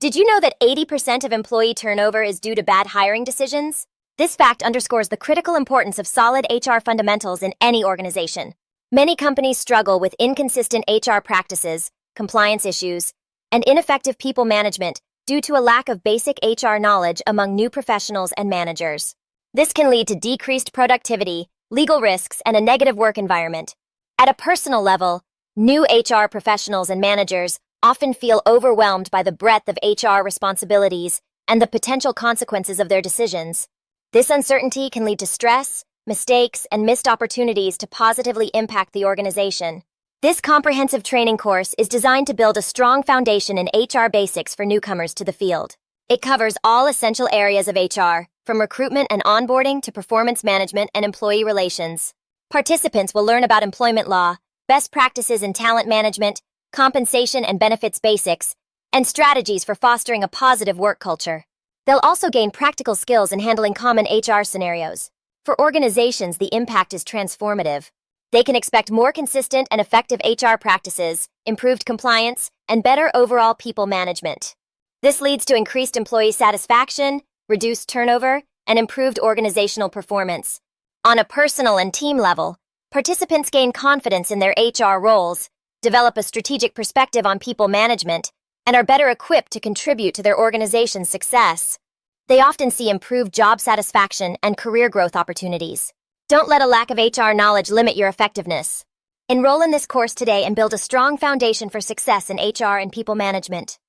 Did you know that 80% of employee turnover is due to bad hiring decisions? This fact underscores the critical importance of solid HR fundamentals in any organization. Many companies struggle with inconsistent HR practices, compliance issues, and ineffective people management due to a lack of basic HR knowledge among new professionals and managers. This can lead to decreased productivity, legal risks, and a negative work environment. At a personal level, new HR professionals and managers often feel overwhelmed by the breadth of HR responsibilities and the potential consequences of their decisions. This uncertainty can lead to stress, mistakes, and missed opportunities to positively impact the organization. This comprehensive training course is designed to build a strong foundation in HR basics for newcomers to the field. It covers all essential areas of HR, from recruitment and onboarding to performance management and employee relations. Participants will learn about employment law, best practices in talent management, compensation and benefits basics, and strategies for fostering a positive work culture. They'll also gain practical skills in handling common HR scenarios. For organizations, the impact is transformative. They can expect more consistent and effective HR practices, improved compliance, and better overall people management. This leads to increased employee satisfaction, reduced turnover, and improved organizational performance. On a personal and team level, participants gain confidence in their HR roles, develop a strategic perspective on people management, and are better equipped to contribute to their organization's success. They often see improved job satisfaction and career growth opportunities. Don't let a lack of HR knowledge limit your effectiveness. Enroll in this course today and build a strong foundation for success in HR and people management.